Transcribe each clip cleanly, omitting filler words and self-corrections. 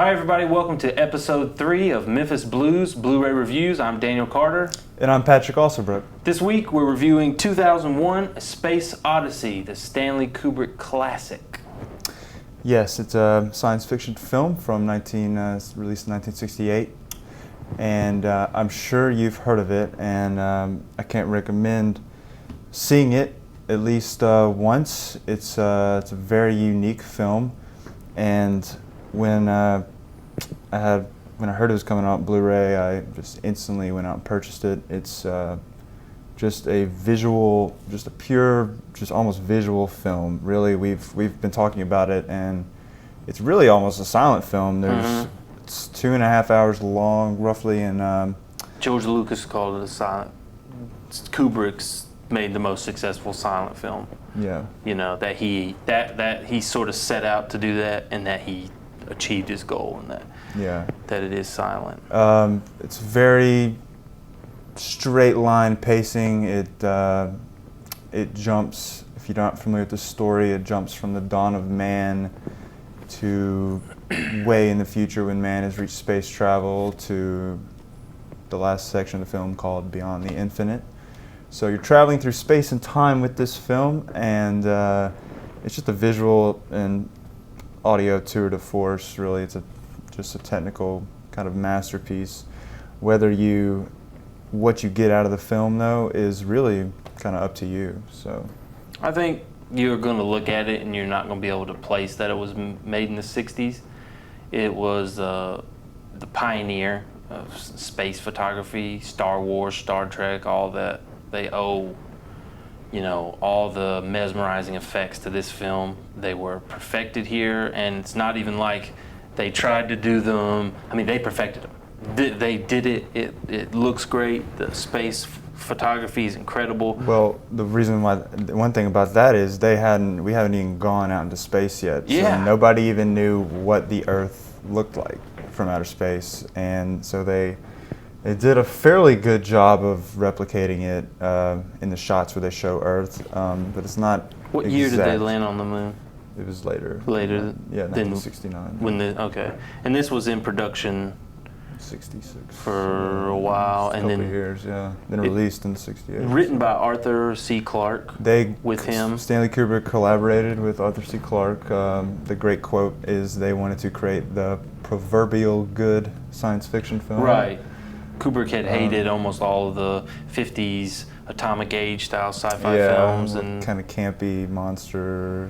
Hi everybody, welcome to episode 3 of Memphis Blues Blu-ray Reviews. I'm Daniel Carter. And I'm Patrick Alsobrook. This week we're reviewing 2001 A Space Odyssey, the Stanley Kubrick classic. Yes, it's a science fiction film from released in 1968. And I'm sure you've heard of it, and I can't recommend seeing it at least once. It's a very unique film, and when I heard it was coming out on Blu-ray, I just instantly went out and purchased it. It's just a visual, just a pure, just almost visual film. Really, we've been talking about it, and it's really almost a silent film. It's 2.5 hours long, roughly, and George Lucas called it a silent. Kubrick's made the most successful silent film. Yeah. You know, that he sort of set out to do that, and that he achieved his goal, and that it is silent. It's very straight line pacing. It jumps, if you're not familiar with the story, it jumps from the dawn of man to way in the future when man has reached space travel to the last section of the film called Beyond the Infinite. So you're traveling through space and time with this film, and it's just a visual and audio tour de force. Really, it's just a technical kind of masterpiece. What you get out of the film, though, is really kind of up to you. So I think you're going to look at it and you're not going to be able to place that it was made in the 60s. It was the pioneer of space photography, Star Wars, Star Trek, all that. They owe, all the mesmerizing effects to this film. They were perfected here, and it's not even like they tried to do them. I mean, they perfected them. They did it. It looks great. The space photography is incredible. Well, one thing about that is we haven't even gone out into space yet. Yeah. So nobody even knew what the Earth looked like from outer space, and so they did a fairly good job of replicating it in the shots where they show Earth, but it's not. What year did they land on the moon? It was later. Later. Yeah, 1969. And this was in production 66 for a while, and then years, yeah. Then released in '68. Written by Arthur C. Clarke. With him. Stanley Kubrick collaborated with Arthur C. Clarke. The great quote is they wanted to create the proverbial good science fiction film. Right. Kubrick had hated almost all of the 50s atomic age style sci-fi films, and kind of campy monster.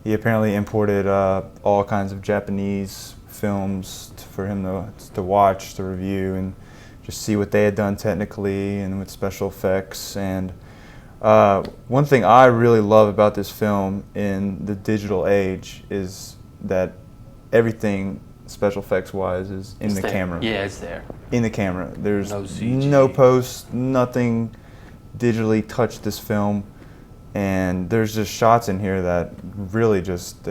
He apparently imported all kinds of Japanese films for him to watch, to review, and just see what they had done technically and with special effects. And one thing I really love about this film in the digital age is that everything special effects wise is in the camera. Yeah, it's there. In the camera. There's no CG. No post, nothing digitally touched this film. And there's just shots in here that really just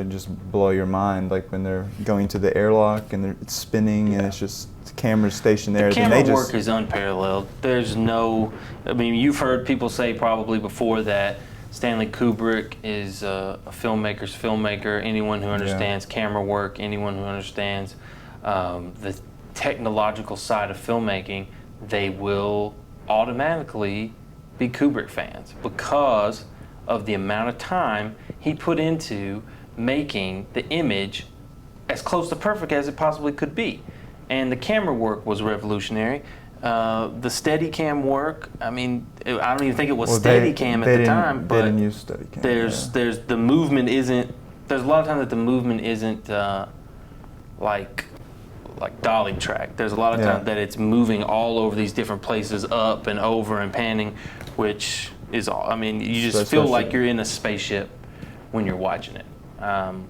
blow your mind, like when they're going to the airlock and it's spinning and it's just the camera's stationed there. The camera work is unparalleled. There's you've heard people say probably before that Stanley Kubrick is a filmmaker's filmmaker. Anyone who understands camera work, anyone who understands the technological side of filmmaking, they will automatically be Kubrick fans because of the amount of time he put into making the image as close to perfect as it possibly could be. And the camera work was revolutionary. The Steadicam work, I don't even think it was Steadicam at the time, but they didn't use Steadicam. There's the movement isn't, there's a lot of times that the movement isn't like dolly track. There's a lot of times that it's moving all over these different places, up and over and panning, which is all. You just feel like you're in a spaceship when you're watching it.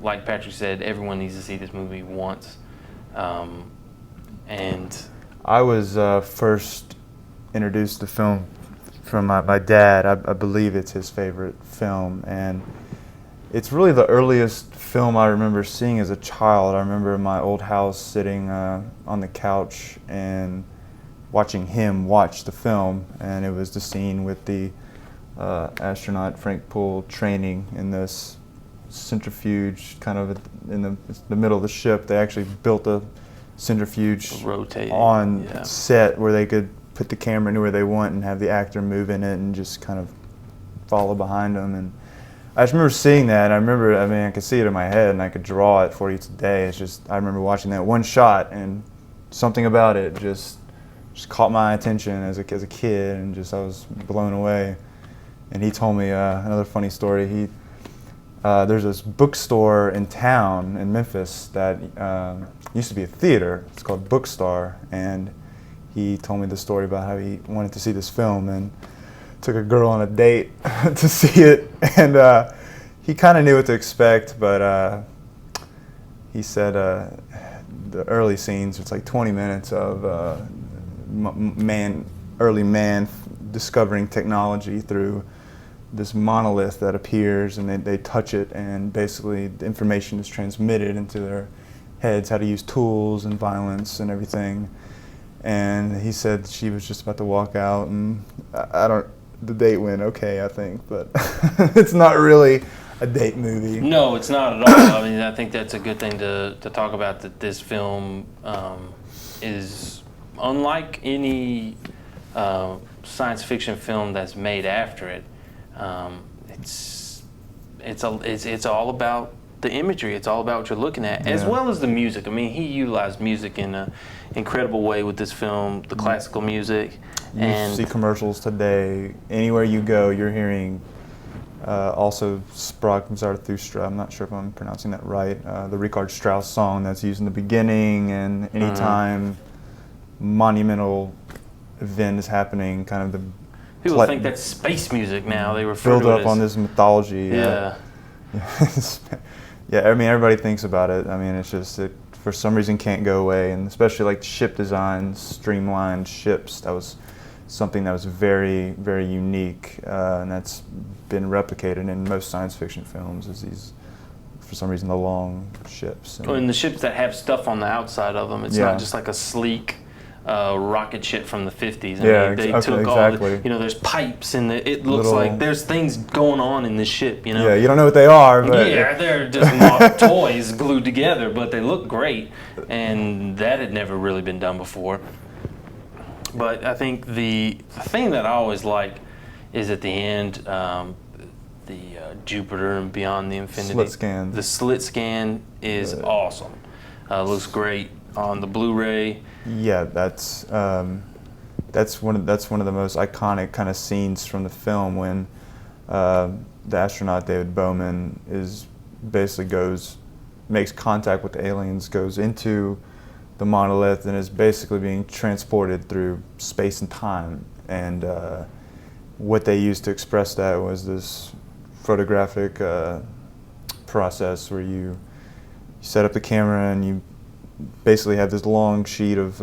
Like Patrick said, everyone needs to see this movie once. And I was first introduced to film from my dad. I believe it's his favorite film, and it's really the earliest film I remember seeing as a child. I remember in my old house sitting on the couch and watching him watch the film, and it was the scene with the astronaut Frank Poole training in this centrifuge kind of in the middle of the ship. They actually built a centrifuge Rotating on set where they could put the camera anywhere they want and have the actor move in it and just kind of follow behind them. And I just remember seeing that. And I could see it in my head and I could draw it 40 a day. It's just, I remember watching that one shot and something about it just caught my attention as a kid, and I was blown away. And he told me another funny story. There's this bookstore in town in Memphis that used to be a theater. It's called Bookstar, and he told me the story about how he wanted to see this film and took a girl on a date to see it, and he kind of knew what to expect, but he said the early scenes, it's like 20 minutes of early man discovering technology through this monolith that appears, and they touch it, and basically the information is transmitted into their heads, how to use tools and violence and everything. And he said she was just about to walk out, and the date went okay, I think, but it's not really a date movie. No, it's not at all. I mean, I think that's a good thing to talk about, that this film is unlike any science fiction film that's made after it. It's all about the imagery. It's all about what you're looking at, as well as the music. I mean, he utilized music in an incredible way with this film, the classical music. You see commercials today. Anywhere you go, you're hearing also Sprach from Zarathustra. I'm not sure if I'm pronouncing that right. The Richard Strauss song that's used in the beginning, and anytime monumental event is happening, kind of the people think that's space music now. They refer build to it up as, on this mythology. Yeah. Yeah, I mean, everybody thinks about it. I mean, it's just, it for some reason can't go away, and especially like ship designs, streamlined ships. That was something that was very, very unique, and that's been replicated in most science fiction films, is these, for some reason, the long ships. And the ships that have stuff on the outside of them, it's not just like a sleek rocket ship from the 50s. I mean, they took all the, there's pipes, and it looks like there's things going on in this ship, Yeah, you don't know what they are, but yeah, they're just toys glued together, but they look great, and that had never really been done before. But I think the thing that I always like is at the end, the Jupiter and Beyond the Infinity. Slit scan. The slit scan is awesome. Looks great on the Blu-ray. Yeah, that's one of the most iconic kind of scenes from the film, when the astronaut David Bowman makes contact with the aliens, goes into the monolith, and is basically being transported through space and time. And what they used to express that was this photographic process where you set up the camera and you basically have this long sheet of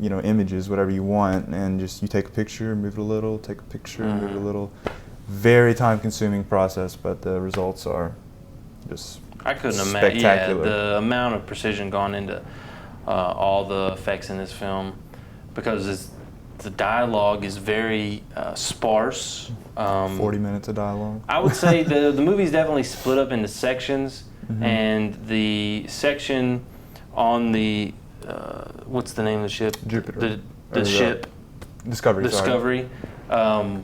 images, whatever you want, and just you take a picture, move it a little, take a picture, move it a little. Very time-consuming process, but the results are just I couldn't spectacular. imagine. Yeah, the amount of precision gone into all the effects in this film, because the dialogue is very sparse. 40 minutes of dialogue. I would say the movie's definitely split up into sections, and the section on the what's the name of the ship? Jupiter. The ship. Discovery.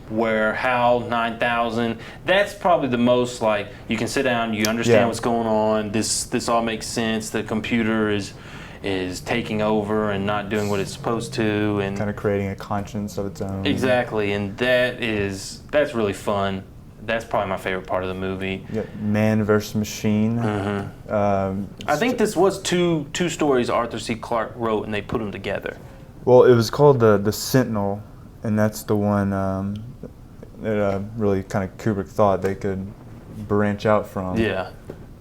Where HAL 9000. That's probably the most, like, you can sit down, you understand what's going on. This all makes sense. The computer is taking over and not doing what it's supposed to, and kind of creating a conscience of its own. Exactly, and that's really fun. That's probably my favorite part of the movie. Yeah, man versus machine. I think this was two stories Arthur C. Clarke wrote, and they put them together. Well, it was called the Sentinel, and that's the one that really kind of Kubrick thought they could branch out from. Yeah.